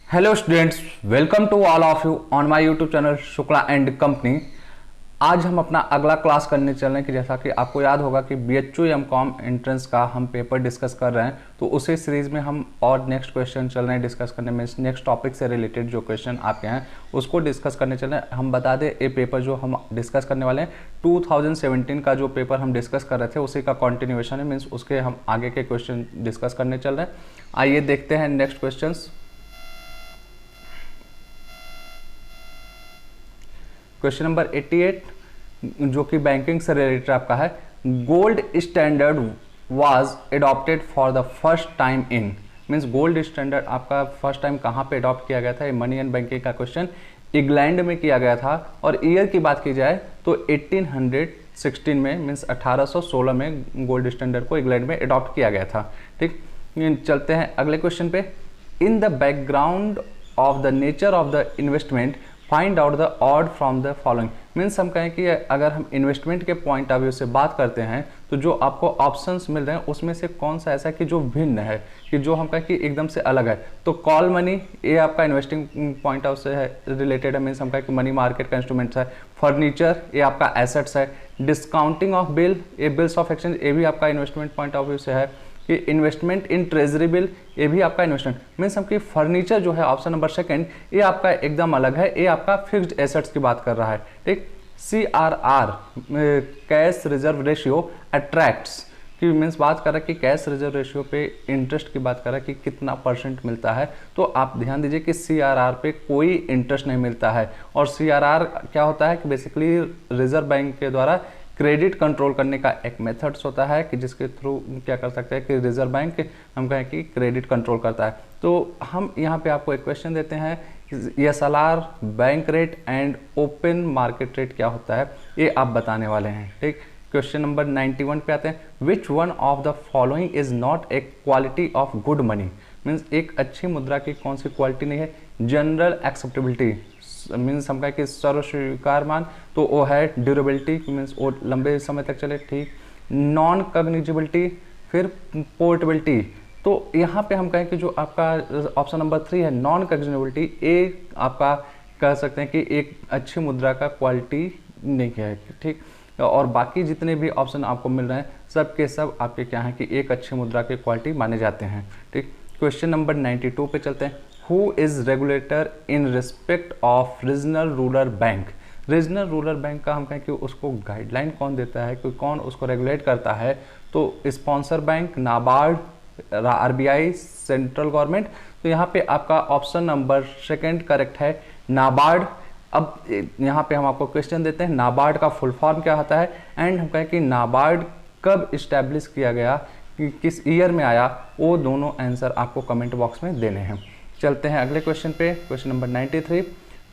Hello students, welcome to all of you on my YouTube channel Shukla and company. आज हम अपना अगला class करने चल रहे हैं कि जैसा कि आपको याद होगा कि BHU एमकॉम एंट्रेंस का हम पेपर डिस्कस कर रहे हैं, तो उसी सीरीज़ में हम और नेक्स्ट क्वेश्चन चल रहे हैं डिस्कस करने में। नेक्स्ट टॉपिक से रिलेटेड जो क्वेश्चन आपके हैं उसको डिस्कस करने चल रहे हैं। हम बता दें, ये पेपर जो हम डिस्कस करने वाले हैं 2017 का जो पेपर हम डिस्कस कर रहे थे उसी का कॉन्टिन्यूएशन है, मीन्स उसके हम आगे के क्वेश्चन डिस्कस करने चल रहे हैं। आइए देखते हैं नेक्स्ट क्वेश्चन। क्वेश्चन नंबर 88 जो कि बैंकिंग से रिलेटेड आपका है। Gold standard was adopted for the first time in, means gold standard आपका फर्स्ट टाइम कहाँ पे अडॉप्ट किया गया था। ये मनी एंड बैंकिंग का क्वेश्चन इंग्लैंड में किया गया था, और ईयर की बात की जाए तो 1816 में, मीन्स 1816 में गोल्ड स्टैंडर्ड को इंग्लैंड में अडॉप्ट किया गया था। ठीक, चलते हैं अगले क्वेश्चन पे। In the background of the nature of the investment find out the odd from the following, means हम कहें कि अगर हम इन्वेस्टमेंट के पॉइंट ऑफ व्यू से बात करते हैं तो जो आपको ऑप्शंस मिल रहे हैं उसमें से कौन सा ऐसा है कि जो भिन्न है, कि जो हम कहें कि एकदम से अलग है। तो कॉल मनी ये आपका इन्वेस्टिंग पॉइंट ऑफ से है रिलेटेड है, मीन्स हम कहें कि मनी मार्केट का इंस्ट्रूमेंट्स है। फर्नीचर ये आपका एसेट्स है। डिस्काउंटिंग ऑफ बिल ये बिल्स ऑफ एक्सचेंज ये भी आपका इन्वेस्टमेंट पॉइंट ऑफ व्यू से है। कि इन्वेस्टमेंट इन ट्रेजरी बिल ये भी आपका इन्वेस्टमेंट, मीन्स हमकी फर्नीचर जो है ऑप्शन नंबर सेकंड ये आपका एकदम अलग है, ये आपका फिक्स्ड एसेट्स की बात कर रहा है। ठीक, CRR cash reserve ratio attracts की मीन्स बात कर रहा है कि कैश रिजर्व रेशियो पे इंटरेस्ट की बात कर रहा है कि कितना परसेंट मिलता है। तो आप ध्यान दीजिए कि CRR पे कोई इंटरेस्ट नहीं मिलता है। और CRR क्या होता है कि बेसिकली रिजर्व बैंक के द्वारा क्रेडिट कंट्रोल करने का एक मेथड्स होता है कि जिसके थ्रू क्या कर सकते हैं कि रिजर्व बैंक हम कहें कि क्रेडिट कंट्रोल करता है। तो हम यहाँ पे आपको एक क्वेश्चन देते हैं, SLR bank rate and open market rate क्या होता है ये आप बताने वाले हैं। ठीक, क्वेश्चन नंबर 91 पे आते हैं। विच one of the following is not a quality of good money, means एक अच्छी मुद्रा की कौन सी क्वालिटी नहीं है। जनरल एक्सेप्टेबिलिटी मीन्स हम कहें कि सर्वस्वीकार मान, तो वो है ड्यूरेबिलिटी मीन्स वो लंबे समय तक चले। ठीक, नॉन कग्निजिबिलिटी, फिर पोर्टेबिलिटी। तो यहाँ पे हम कहें कि जो आपका ऑप्शन नंबर 3 है नॉन कग्निजिबिलिटी, ये आपका कह सकते हैं कि एक अच्छी मुद्रा का क्वालिटी नहीं है। ठीक, और बाकी जितने भी ऑप्शन आपको मिल रहे हैं सब के सब आपके क्या हैं कि एक अच्छी मुद्रा की क्वालिटी माने जाते हैं। ठीक, क्वेश्चन नंबर 92 पे चलते हैं। Who is regulator in respect of regional rural bank, regional rural bank का हम कहें कि उसको गाइडलाइन कौन देता है, कि कौन उसको रेगुलेट करता है। तो sponsor bank, NABARD, RBI, central government. तो यहाँ पे आपका ऑप्शन नंबर सेकंड करेक्ट है, नाबार्ड। अब यहाँ पे हम आपको क्वेश्चन देते हैं नाबार्ड का फुल फॉर्म क्या होता है, एंड हम कहें कि नाबार्ड कब इस्टेब्लिश किया गया, कि किस ईयर में आया, वो दोनों आंसर आपको कमेंट बॉक्स में देने हैं। चलते हैं अगले क्वेश्चन पे, question number 93।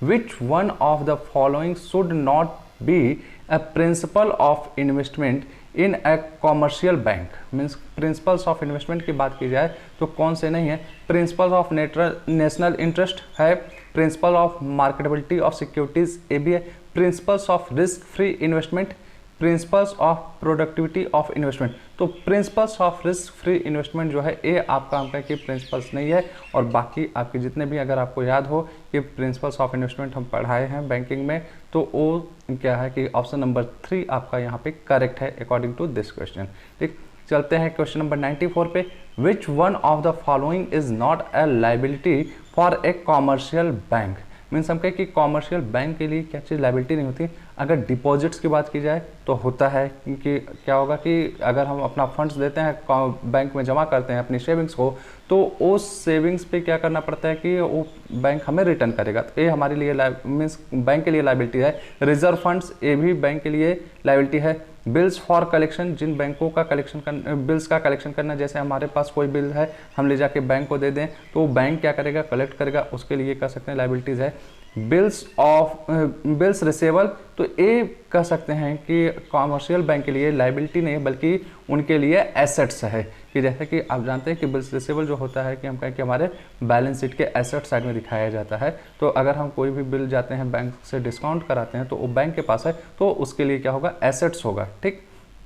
Which one of the following should not be a principle of investment in a commercial bank, means principles of investment की बात की जाए तो कौन से नहीं है। प्रिंसिपल ऑफ नेशनल इंटरेस्ट है, principle of marketability of securities ये भी है, principles of risk free investment, principles of productivity of investment. तो principles of risk free investment जो है ये आपका हम कहें कि प्रिंसिपल्स नहीं है। और बाकी आपके जितने भी अगर आपको याद हो कि प्रिंसिपल्स ऑफ इन्वेस्टमेंट हम पढ़ाए हैं बैंकिंग में, तो वो क्या है कि ऑप्शन नंबर 3 आपका यहाँ पे करेक्ट है अकॉर्डिंग टू दिस क्वेश्चन। ठीक, चलते हैं क्वेश्चन नंबर 94 पे। Which one of the following is not a liability for a commercial bank, means हम कहें कि कॉमर्शियल बैंक के लिए क्या चीज़ लाइबिलिटी नहीं होती। अगर डिपॉजिट्स की बात की जाए तो होता है कि क्या होगा कि अगर हम अपना फंड्स देते हैं बैंक में जमा करते हैं अपनी सेविंग्स को, तो उस सेविंग्स पे क्या करना पड़ता है कि वो बैंक हमें रिटर्न करेगा। तो ये हमारे लिए मीन्स बैंक के लिए लाइबिलिटी है। रिजर्व फंड्स ये भी बैंक के लिए लाइबिलिटी है। बिल्स फॉर कलेक्शन, जिन बैंकों का कलेक्शन कर बिल्स का कलेक्शन करना, जैसे हमारे पास कोई बिल है हम ले जाके बैंक को दे दें तो बैंक क्या करेगा, कलेक्ट करेगा, उसके लिए कह सकते हैं लाइबिलिटीज़ है। बिल्स रिसेबल, तो ये कह सकते हैं कि कॉमर्शियल बैंक के लिए लाइबिलिटी नहीं है बल्कि उनके लिए एसेट्स है। कि जैसे कि आप जानते हैं कि बिल्स रिसेबल जो होता है कि हम कहें कि हमारे बैलेंस शीट के एसेट साइड में दिखाया जाता है। तो अगर हम कोई भी बिल जाते हैं बैंक से डिस्काउंट कराते हैं तो वो बैंक के पास है, तो उसके लिए क्या होगा, एसेट्स होगा। ठीक,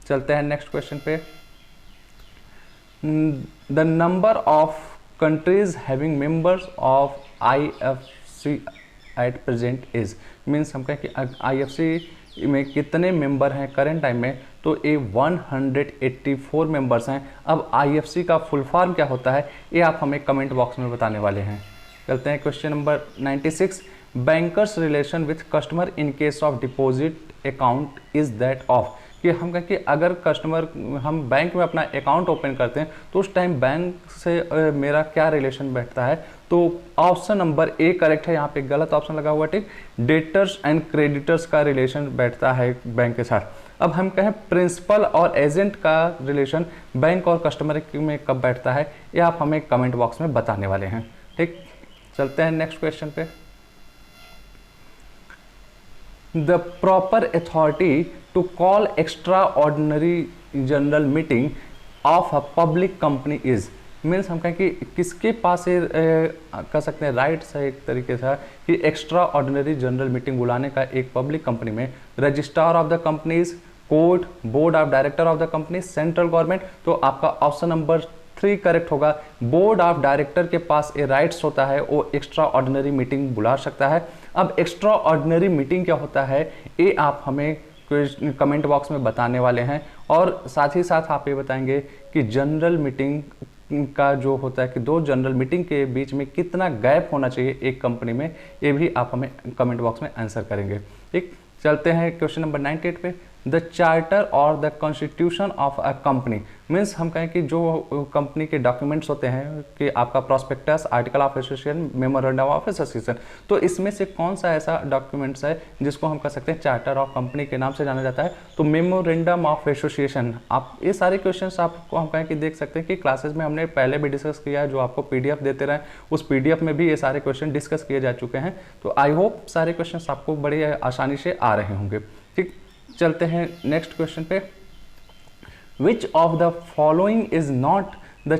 चलते हैं नेक्स्ट क्वेश्चन पे। The number of countries having members of IFC at present is, means हम कहें कि IFC में कितने मेंबर हैं करंट टाइम में, तो ये 184 मेंबर्स हैं। अब IFC का फुल फॉर्म क्या होता है ये आप हमें कमेंट बॉक्स में बताने वाले हैं। चलते हैं question number 96, bankers relation with customer in case of deposit account is that of, कि हम कहें कि अगर कस्टमर हम बैंक में अपना अकाउंट ओपन करते हैं तो उस टाइम बैंक से मेरा क्या रिलेशन बैठता है, तो ऑप्शन नंबर ए करेक्ट है। यहाँ पे गलत ऑप्शन लगा हुआ, ठीक, डेटर्स एंड क्रेडिटर्स का रिलेशन बैठता है बैंक के साथ। अब हम कहें प्रिंसिपल और एजेंट का रिलेशन बैंक और कस्टमर में कब बैठता है, ये आप हमें कमेंट बॉक्स में बताने वाले हैं, ठीक। चलते हैं नेक्स्ट क्वेश्चन पे। The proper authority to call extra ordinary general meeting of a public company is, means हम कहें कि किसके पास ये कह सकते हैं राइट्स है एक तरीके से कि एक्स्ट्रा ऑर्डिनरी जनरल मीटिंग बुलाने का एक पब्लिक कंपनी में, registrar of the companies, court, board of director of the company, central government. तो आपका ऑप्शन नंबर 3 करेक्ट होगा। बोर्ड ऑफ डायरेक्टर के पास ये राइट्स होता है, वो एक्स्ट्रा ऑर्डिनरी मीटिंग बुला सकता है। अब एक्स्ट्रा ऑर्डिनरी मीटिंग क्या होता है ये आप हमें कमेंट बॉक्स में बताने वाले हैं, और साथ ही साथ आप ये बताएंगे कि जनरल मीटिंग का जो होता है कि दो जनरल मीटिंग के बीच में कितना गैप होना चाहिए एक कंपनी में, ये भी आप हमें कमेंट बॉक्स में आंसर करेंगे, ठीक। चलते हैं क्वेश्चन नंबर 98 पे। द चार्टर और the constitution of a company, means हम कहें कि जो कंपनी के डॉक्यूमेंट्स होते हैं कि आपका prospectus, article of association, memorandum of association, तो इसमें से कौन सा ऐसा डॉक्यूमेंट्स है जिसको हम कह सकते हैं चार्टर ऑफ कंपनी के नाम से जाना जाता है, तो मेमोरेंडम ऑफ एसोसिएशन। आप ये सारे क्वेश्चंस आपको हम कहें कि देख सकते हैं कि क्लासेस में हमने पहले भी डिस्कस किया है, जो आपको PDF देते रहे उस PDF में भी ये सारे क्वेश्चन डिस्कस किए जा चुके हैं। तो आई होप सारे क्वेश्चन आपको बड़ी आसानी से आ रहे होंगे, ठीक। चलते हैं नेक्स्ट क्वेश्चन पे। विच of the following is not the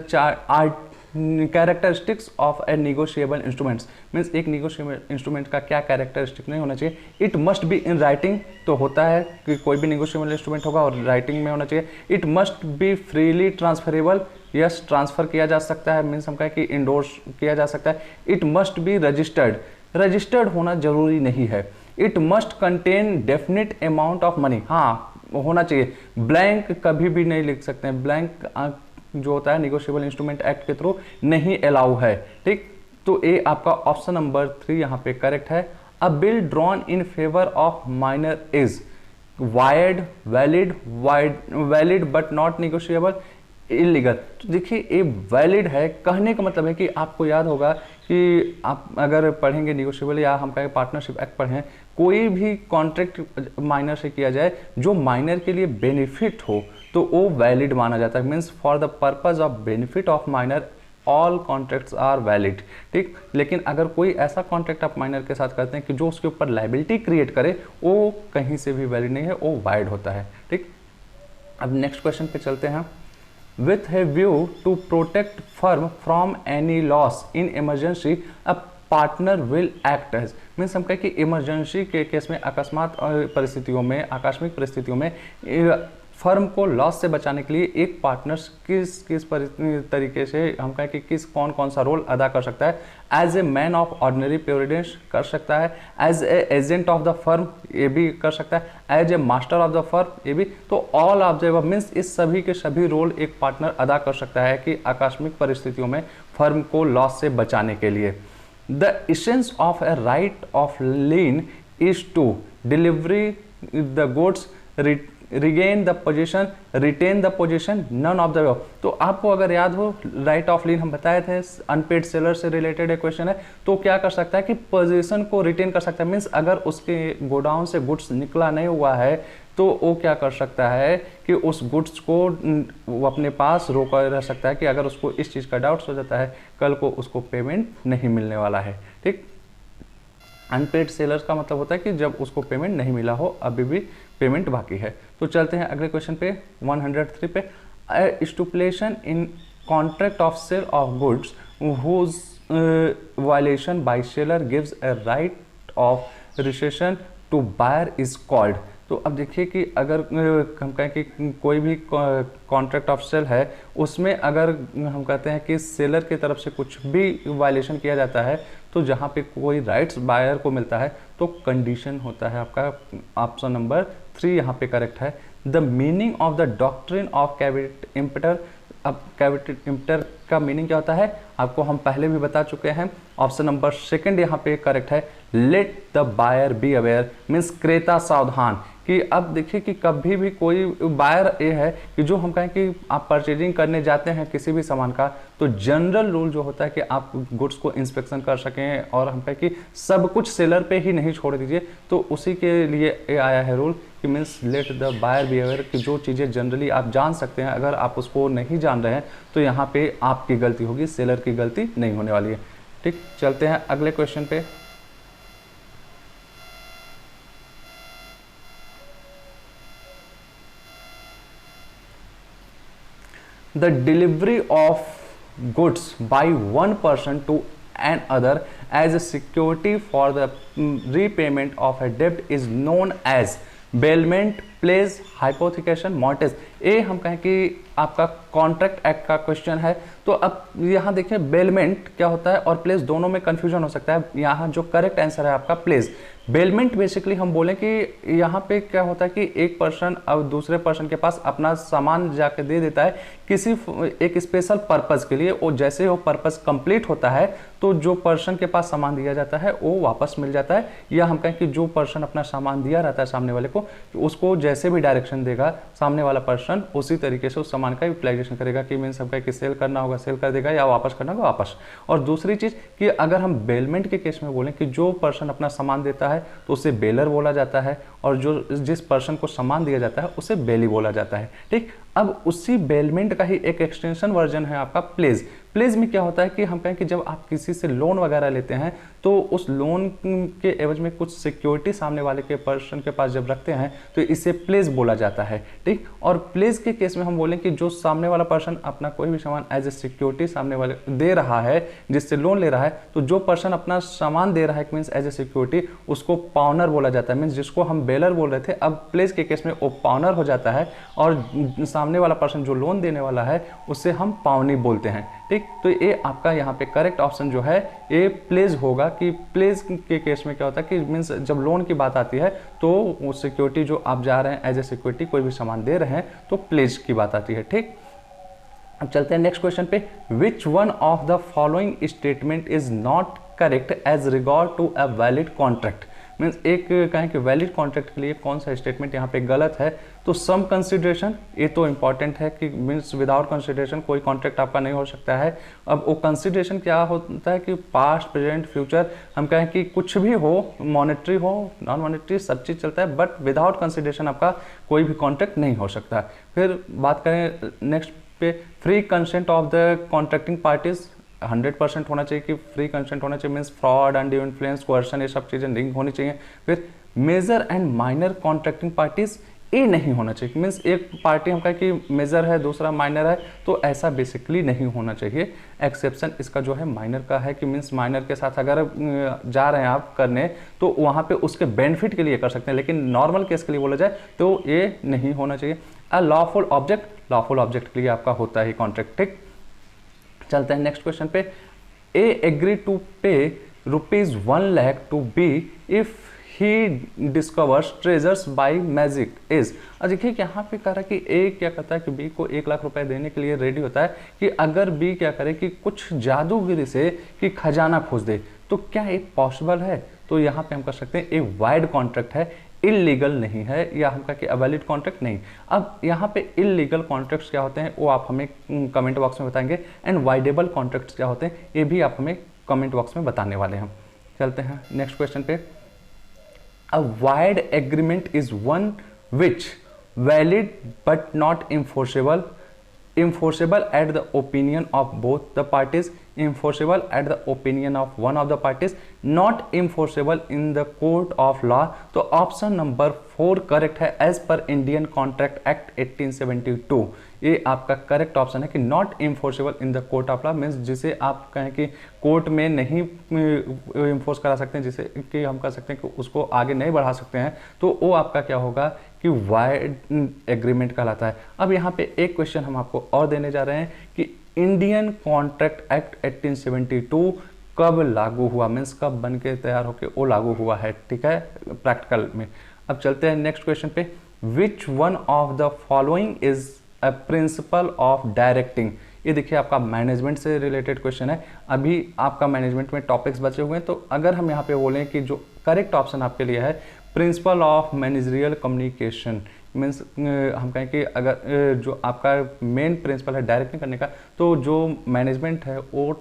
characteristics of A negotiable instruments, means एक निगोशिएबल इंस्ट्रूमेंट का क्या कैरेक्टरिस्टिक नहीं होना चाहिए। It must be in writing, तो होता है कि कोई भी निगोशिएबल इंस्ट्रूमेंट होगा और राइटिंग में होना चाहिए। It must be freely transferable, yes transfer किया जा सकता है, मीन्स हम कहें कि इंडोर्स किया जा सकता है। It must be registered, registered होना जरूरी नहीं है। It must contain definite amount of money, हाँ होना चाहिए। ब्लैंक कभी भी नहीं लिख सकते हैं, ब्लैंक जो होता है निगोशिएबल इंस्ट्रूमेंट एक्ट के थ्रू नहीं अलाउ है, ठीक। तो ये आपका ऑप्शन नंबर 3 यहाँ पे करेक्ट है। अ bill drawn in favour of minor is wired, valid but not negotiable, illegal. तो देखिए ये वैलिड है, कहने का मतलब है कि आपको याद होगा कि आप अगर पढ़ेंगे निगोशिएबल या हम कहें पार्टनरशिप एक्ट पढ़ें, कोई भी कॉन्ट्रैक्ट माइनर से किया जाए जो माइनर के लिए बेनिफिट हो तो वो वैलिड माना जाता है, means for the purpose of benefit of minor all contracts are valid, ठीक। लेकिन अगर कोई ऐसा कॉन्ट्रैक्ट आप माइनर के साथ करते हैं कि जो उसके ऊपर लाइबिलिटी क्रिएट करे, वो कहीं से भी वैलिड नहीं है, वो वाइड होता है, ठीक। अब नेक्स्ट क्वेश्चन पे चलते हैं। With a view to protect firm from any loss in emergency, a partner will act as, means हम कहें कि इमरजेंसी के केस में, अकस्मात परिस्थितियों में, आकस्मिक परिस्थितियों में फर्म को लॉस से बचाने के लिए एक पार्टनर्स किस तरीके से हम कहें कि कौन कौन सा रोल अदा कर सकता है। As a man of ordinary prudence कर सकता है, as a agent of the firm ये भी कर सकता है, as a master of the firm ये भी। तो ऑल ऑफ द मीन्स इस सभी के सभी रोल एक पार्टनर अदा कर सकता है कि आकस्मिक परिस्थितियों में फर्म को लॉस से बचाने के लिए। The essence of a right of lien is to delivery the goods, regain the position, retain the position, none of the. तो आपको अगर याद हो राइट ऑफ लीन हम बताए थे, अनपेड सेलर से रिलेटेड एक क्वेश्चन है, तो क्या कर सकता है कि पोजीशन को रिटेन कर सकता है, मीन्स अगर उसके गोडाउन से गुड्स निकला नहीं हुआ है तो वो क्या कर सकता है कि उस गुड्स को वो अपने पास रोका रह सकता है कि अगर उसको इस चीज़ का डाउट हो जाता है कल को उसको पेमेंट नहीं मिलने वाला है, ठीक। अनपेड सेलर्स का मतलब होता है कि जब उसको पेमेंट नहीं मिला हो, अभी भी पेमेंट बाकी है। तो चलते हैं अगले क्वेश्चन पे 103 पे। Stipulation in contract of sale of goods whose violation by seller gives a right of rescission to buyer is called, तो अब देखिए कि अगर हम कहें कि कोई भी कॉन्ट्रैक्ट ऑफ सेल है, उसमें अगर हम कहते हैं कि सेलर की तरफ से कुछ भी वायलेशन किया जाता है, तो जहाँ पे कोई राइट्स बायर को मिलता है, तो कंडीशन होता है आपका ऑप्शन नंबर 3 यहाँ पे करेक्ट है। The meaning of the doctrine of caveat emptor. अब कैविटी इम्पटर का मीनिंग क्या होता है आपको हम पहले भी बता चुके हैं। ऑप्शन नंबर 2 यहाँ पे करेक्ट है। Let the buyer be aware means क्रेता सावधान, कि अब देखिए कि कभी भी कोई बायर ये है कि जो हम कहें कि आप परचेजिंग करने जाते हैं किसी भी सामान का, तो जनरल रूल जो होता है कि आप गुड्स को इंस्पेक्शन कर सकें, और हम कहें कि सब कुछ सेलर पे ही नहीं छोड़ दीजिए, तो उसी के लिए ये आया है रूल कि means let the buyer be aware, कि जो चीज़ें जनरली आप जान सकते हैं अगर आप उसको नहीं जान रहे हैं तो यहाँ पे आपकी गलती होगी, सेलर की गलती नहीं होने वाली है। ठीक, चलते हैं अगले क्वेश्चन पे। The delivery of goods by one person to another as a security for the repayment of a debt is known as bailment, pledge, hypothecation, mortgage। ये हम कहें कि आपका कॉन्ट्रैक्ट एक्ट का क्वेश्चन है। तो अब यहाँ देखिए बेलमेंट क्या होता है और प्लेस दोनों में कंफ्यूजन हो सकता है। यहाँ जो करेक्ट आंसर है आपका प्लेस। बेलमेंट बेसिकली हम बोलें कि यहाँ पे क्या होता है कि एक पर्सन अब दूसरे पर्सन के पास अपना सामान जाके दे देता है किसी एक स्पेशल पर्पस के लिए, और जैसे वो पर्पस कंप्लीट होता है तो जो पर्सन के पास सामान दिया जाता है वो वापस मिल जाता है। या हम कहें कि जो पर्सन अपना सामान दिया रहता है सामने वाले को, उसको जैसे भी डायरेक्शन देगा सामने वाला पर्सन उसी तरीके से उस सामान का यूटिलाइजेशन करेगा, कि मीन्स हम कहें कि सेल करना होगा सेल कर देगा, या वापस करना होगा वापस। और दूसरी चीज़ कि अगर हम बेलमेंट के केस में बोलें कि जो पर्सन अपना सामान देता है तो उसे बेलर बोला जाता है, और जो जिस पर्सन को सामान दिया जाता है उसे बेली बोला जाता है। ठीक, अब उसी बेलमेंट का ही एक एक्सटेंशन वर्जन है आपका प्लेज। प्लेज में क्या होता है कि हम कहें कि जब आप किसी से लोन वगैरह लेते हैं तो उस लोन के एवज में कुछ सिक्योरिटी सामने वाले के पर्सन के पास जब रखते हैं तो इसे प्लेज बोला जाता है। ठीक, और प्लेज के केस में हम बोलें कि जो सामने वाला पर्सन अपना कोई भी सामान एज ए सिक्योरिटी सामने वाले दे रहा है, जिससे लोन ले रहा है, तो जो पर्सन अपना सामान दे रहा है मीन्स एज ए सिक्योरिटी, उसको पाउनर बोला जाता है। मीन्स जिसको हम बेलर बोल रहे थे, अब प्लेज के केस में वो पाउनर हो जाता है, और सामने वाला पर्सन जो लोन देने वाला है उससे हम पावनी बोलते हैं। ठीक, तो ये आपका यहाँ पे करेक्ट ऑप्शन जो है ये प्लेज होगा, कि प्लेज के केस में क्या होता है कि मीन्स जब लोन की बात आती है तो वो सिक्योरिटी जो आप जा रहे हैं एज ए सिक्योरिटी कोई भी सामान दे रहे हैं तो प्लेज की बात आती है। ठीक, अब चलते हैं नेक्स्ट क्वेश्चन पे। Which one of the following statement is not correct as regard to a valid contract. Means एक कहें कि वैलिड कॉन्ट्रैक्ट के लिए कौन सा स्टेटमेंट यहाँ पे गलत है। तो सम कंसिडरेशन, ये तो इंपॉर्टेंट है कि मीन्स विदाउट कंसिडरेशन कोई कॉन्ट्रैक्ट आपका नहीं हो सकता है। अब वो कंसिडरेशन क्या होता है कि पास्ट प्रेजेंट फ्यूचर हम कहें कि कुछ भी हो, मॉनेटरी हो नॉन मॉनेटरी सब चीज़ चलता है, बट विदाउट कंसिडरेशन आपका कोई भी कॉन्ट्रैक्ट नहीं हो सकता। फिर बात करें नेक्स्ट पे, free consent of the contracting parties 100% होना चाहिए कि फ्री कंसेंट होना चाहिए। Means fraud, undue influence, coercion, ये सब चीज़ें नहीं होनी चाहिए। फिर major and minor contracting parties ये नहीं होना चाहिए। मीन्स एक पार्टी हम कहें कि मेजर है दूसरा माइनर है, तो ऐसा बेसिकली नहीं होना चाहिए। एक्सेप्शन इसका जो है माइनर का है कि मीन्स माइनर के साथ अगर जा रहे हैं आप करने तो वहाँ पे उसके बेनिफिट के लिए कर सकते हैं, लेकिन नॉर्मल केस के लिए बोला जाए तो ये नहीं होना चाहिए। A lawful object, lawful object के लिए आपका होता है कॉन्ट्रैक्ट। ठीक, चलते हैं नेक्स्ट क्वेश्चन पे। ए agree to pay ₹1 lakh to be if he discovers treasures by magic is. और देखिए यहाँ पे कह रहा है कि ए क्या करता है कि बी को 1 लाख रुपए देने के लिए रेडी होता है कि अगर बी क्या करे कि कुछ जादूगिरी से कि खजाना खोज दे, तो क्या ये पॉसिबल है। तो यहाँ पे हम कर सकते हैं एक वाइड कॉन्ट्रैक्ट है, इलीगल नहीं है, या हम कहें कि अवैलिड कॉन्ट्रैक्ट नहीं। अब यहाँ पे इलीगल कॉन्ट्रैक्ट्स क्या होते हैं वो आप हमें कमेंट बॉक्स में बताएंगे, एंड वाइडेबल कॉन्ट्रैक्ट्स क्या होते हैं ये भी आप हमें कमेंट बॉक्स में बताने वाले हैं। चलते हैं नेक्स्ट क्वेश्चन पे। A wide agreement is one which valid but not enforceable at the opinion of both the parties enforceable at the opinion of one of the parties, not enforceable in the court of law। तो option number 4 correct है as per Indian contract act 1872। ये आपका correct option है कि not enforceable in the court of law, means जिसे आप कहें कि कोर्ट में नहीं इन्फोर्स करा सकते हैं, जिसे कि हम कह सकते हैं कि उसको आगे नहीं बढ़ा सकते हैं, तो वो आपका क्या होगा कि वाइड एग्रीमेंट कहलाता है। अब यहाँ पे एक क्वेश्चन हम आपको और देने जा रहे हैं कि इंडियन कॉन्ट्रैक्ट एक्ट 1872 कब लागू हुआ, मीन्स कब बन के तैयार होकर वो लागू हुआ है, ठीक है, प्रैक्टिकल में। अब चलते हैं नेक्स्ट क्वेश्चन पे। Which one of the following is a principle of directing. ये देखिए आपका मैनेजमेंट से रिलेटेड क्वेश्चन है। अभी आपका मैनेजमेंट में टॉपिक्स बचे हुए हैं, तो अगर हम यहाँ पे बोलें कि जो करेक्ट ऑप्शन आपके लिए है principle of managerial communication, means हम कहें कि अगर जो आपका मेन प्रिंसिपल है डायरेक्टिंग करने का, तो जो मैनेजमेंट है वो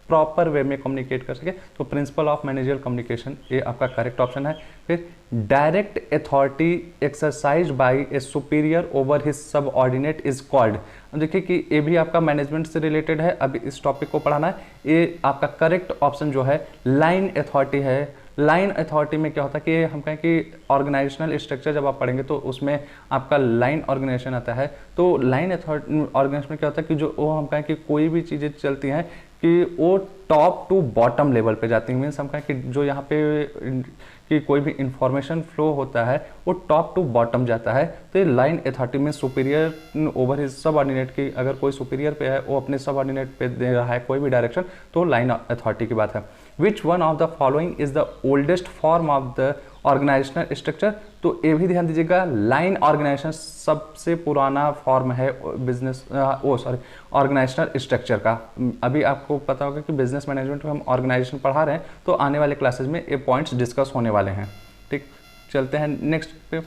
प्रॉपर वे में कम्युनिकेट कर सके, तो प्रिंसिपल ऑफ मैनेजरियल कम्युनिकेशन ये आपका करेक्ट ऑप्शन है। फिर direct authority exercise by A superior over his subordinate is called. देखिए कि ये भी आपका मैनेजमेंट से रिलेटेड है, अभी इस टॉपिक को पढ़ाना है। ये आपका करेक्ट ऑप्शन जो है लाइन अथॉरिटी है। लाइन अथॉरिटी में क्या होता है कि हम कहें कि ऑर्गेनाइजेशनल स्ट्रक्चर जब आप पढ़ेंगे तो उसमें आपका लाइन ऑर्गेनाइजेशन आता है। तो लाइन अथॉरिटी ऑर्गेनाइजेशन में क्या होता है कि जो वो हम कहें कि कोई भी चीज़ें चलती हैं कि वो टॉप टू बॉटम लेवल पे जाती हैं, मीन्स हम कहें कि जो यहाँ पे कि कोई भी इंफॉर्मेशन फ्लो होता है वो टॉप टू बॉटम जाता है। तो ये लाइन अथॉरिटी में सुपीरियर ओवर हिज सबऑर्डिनेट की, अगर कोई सुपीरियर पे है वो अपने सबऑर्डिनेट पे दे रहा है कोई भी डायरेक्शन, तो लाइन अथॉरिटी की बात है। Which one of the following is the oldest form of the organisational structure. तो ये भी ध्यान दीजिएगा, लाइन ऑर्गेनाइजेशन सबसे पुराना फॉर्म है बिजनेस ऑर्गेनाइजेशनल स्ट्रक्चर का। अभी आपको पता होगा कि बिजनेस मैनेजमेंट में हम ऑर्गेनाइजेशन पढ़ा रहे हैं, तो आने वाले क्लासेज में ये पॉइंट्स डिस्कस होने वाले हैं, ठीक। चलते हैं नेक्स्ट पे।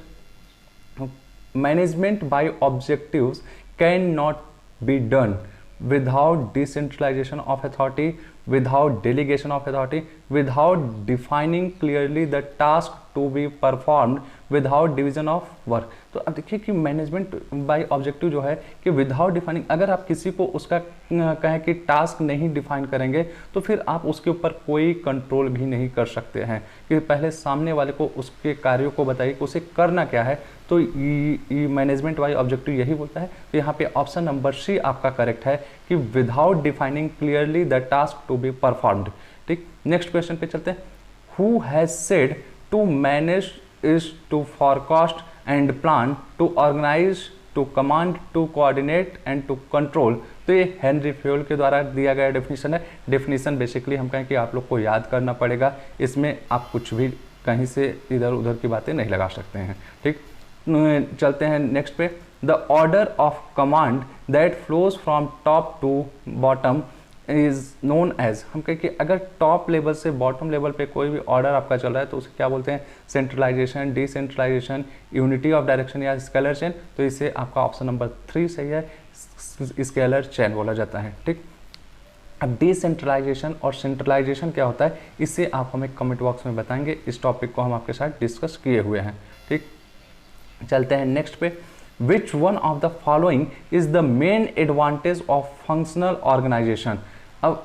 Management by objectives can not be done without decentralization of authority, without delegation of authority, without defining clearly the task to be performed, without division of work। तो अब देखिए कि मैनेजमेंट बाय ऑब्जेक्टिव जो है कि without defining, अगर आप किसी को उसका कहें कि टास्क नहीं डिफाइन करेंगे तो फिर आप उसके ऊपर कोई कंट्रोल भी नहीं कर सकते हैं, कि पहले सामने वाले को उसके कार्यों को बताइए कि उसे करना क्या है। तो ये मैनेजमेंट बाय ऑब्जेक्टिव यही बोलता है। तो यहाँ पे ऑप्शन नंबर सी आपका करेक्ट है कि without defining clearly the task to be performed, ठीक। नेक्स्ट क्वेश्चन पे चलते हैं। Who has said to manage is to forecast and plan, to organise, to command, to coordinate and to control. तो ये Henry fuel के द्वारा दिया गया डेफिनेशन है। डेफिनेशन बेसिकली हम कहें कि आप लोग को याद करना पड़ेगा, इसमें आप कुछ भी कहीं से इधर उधर की बातें नहीं लगा सकते हैं, ठीक। चलते हैं नेक्स्ट पे। The order of command that flows from top to bottom is known as. हम कहें कि अगर टॉप लेवल से बॉटम लेवल पे कोई भी ऑर्डर आपका चल रहा है तो उसे क्या बोलते हैं, centralisation, decentralisation, unity of direction या स्केलर चेन। तो इसे आपका ऑप्शन नंबर 3 सही है, स्केलर चेन बोला जाता है, ठीक। अब डिसेंट्रलाइजेशन और सेंट्रलाइजेशन क्या होता है, इससे आप हमें कमेंट बॉक्स में बताएंगे। इस टॉपिक को हम आपके साथ डिस्कस किए हुए हैं, ठीक। चलते हैं नेक्स्ट पे। Which one of the following is the main advantage of functional organisation. अब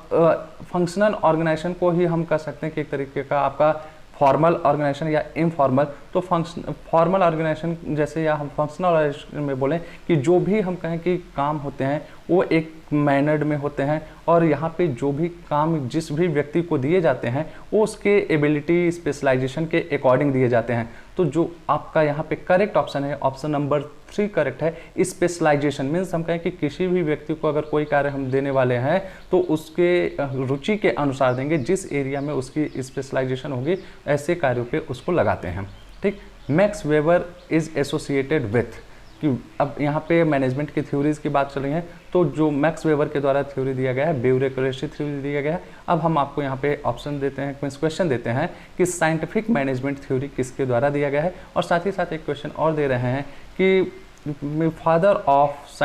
फंक्शनल ऑर्गेनाइजेशन को ही हम कह सकते हैं कि एक तरीके का आपका फॉर्मल ऑर्गेनाइजेशन या इनफॉर्मल। तो फॉर्मल ऑर्गेनाइजेशन जैसे या हम फंक्शनल ऑर्गेनाइजेशन में बोलें कि जो भी हम कहें कि काम होते हैं वो एक मैनर्ड में होते हैं, और यहाँ पे जो भी काम जिस भी व्यक्ति को दिए जाते हैं वो उसके एबिलिटी स्पेशलाइजेशन के अकॉर्डिंग दिए जाते हैं। तो जो आपका यहाँ पे करेक्ट ऑप्शन है, ऑप्शन नंबर 3 करेक्ट है। स्पेशलाइजेशन मीन्स हम कहें कि किसी भी व्यक्ति को अगर कोई कार्य हम देने वाले हैं तो उसके रुचि के अनुसार देंगे, जिस एरिया में उसकी स्पेशलाइजेशन होगी ऐसे कार्यों पे उसको लगाते हैं, ठीक। Max weber is associated with, कि अब यहाँ पे मैनेजमेंट की थ्योरीज की बात चल रही है, तो जो मैक्स वेबर के द्वारा थ्योरी दिया गया है ब्यूरोक्रेसी थ्योरी दिया गया है। अब हम आपको यहाँ पे ऑप्शन देते हैं, क्वेश्चन देते हैं कि साइंटिफिक मैनेजमेंट थ्योरी किसके द्वारा दिया गया है, और साथ ही साथ एक क्वेश्चन और दे रहे हैं कि फादर ऑफ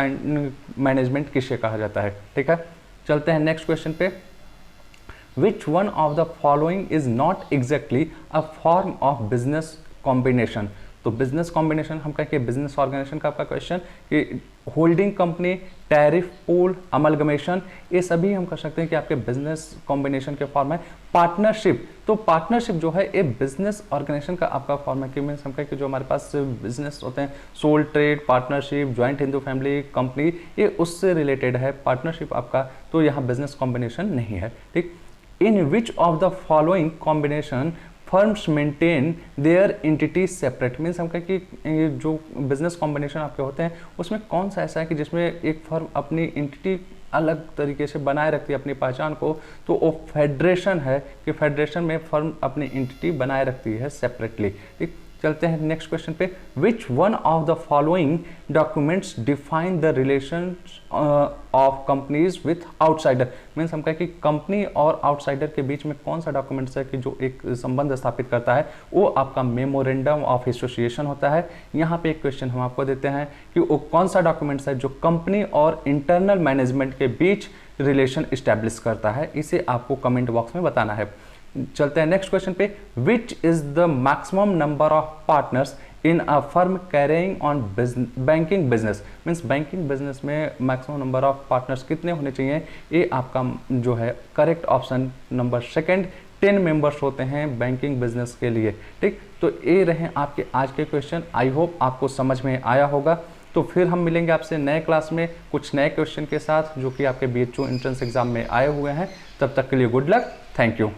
मैनेजमेंट किसे कहा जाता है, ठीक है। चलते हैं नेक्स्ट क्वेश्चन पे। Which one of the following is not exactly a form of business combination. तो बिजनेस कॉम्बिनेशन हम कहें कि बिजनेस ऑर्गेनाइजेशन का आपका क्वेश्चन कि holding company, tariff pool, amalgamation, ये सभी हम कह सकते हैं कि आपके बिजनेस कॉम्बिनेशन के फॉर्म है। पार्टनरशिप, तो पार्टनरशिप जो है ये बिजनेस ऑर्गेनाइजेशन का आपका फॉर्म है कि मीन्स हम कहें कि जो हमारे पास बिजनेस होते हैं, sole trade, partnership, joint Hindu family company, ये उससे रिलेटेड है पार्टनरशिप आपका, तो यहाँ बिजनेस कॉम्बिनेशन नहीं है। ठीक, in which of the following combination firms maintain their entities separate, means हम कहें कि जो बिजनेस कॉम्बिनेशन आपके होते हैं उसमें कौन सा ऐसा है कि जिसमें एक फर्म अपनी एंटिटी अलग तरीके से बनाए रखती है अपनी पहचान को, तो वो फेडरेशन है कि फेडरेशन में फर्म अपनी एंटिटी बनाए रखती है सेपरेटली। ठीक, चलते हैं नेक्स्ट क्वेश्चन पे। Which one of the following documents define the relation of companies with outsider, means हम कहें कि कंपनी और आउटसाइडर के बीच में कौन सा डॉक्यूमेंट्स है कि जो एक संबंध स्थापित करता है, वो आपका मेमोरेंडम ऑफ एसोसिएशन होता है। यहाँ पे एक क्वेश्चन हम आपको देते हैं कि वो कौन सा डॉक्यूमेंट्स है जो कंपनी और इंटरनल मैनेजमेंट के बीच रिलेशन इस्टेब्लिश करता है, इसे आपको कमेंट बॉक्स में बताना है। चलते हैं नेक्स्ट क्वेश्चन पे। Which is the maximum number of partners in a firm carrying on banking business, means banking business में मैक्सिमम नंबर ऑफ पार्टनर्स कितने होने चाहिए, ये आपका जो है correct option number second 10 members होते हैं बैंकिंग बिजनेस के लिए। ठीक, तो ये रहे आपके आज के क्वेश्चन। आई होप आपको समझ में आया होगा। तो फिर हम मिलेंगे आपसे नए क्लास में कुछ नए क्वेश्चन के साथ जो कि आपके BHO एंट्रेंस एग्जाम में आए हुए हैं। तब तक के लिए गुड लक, थैंक यू।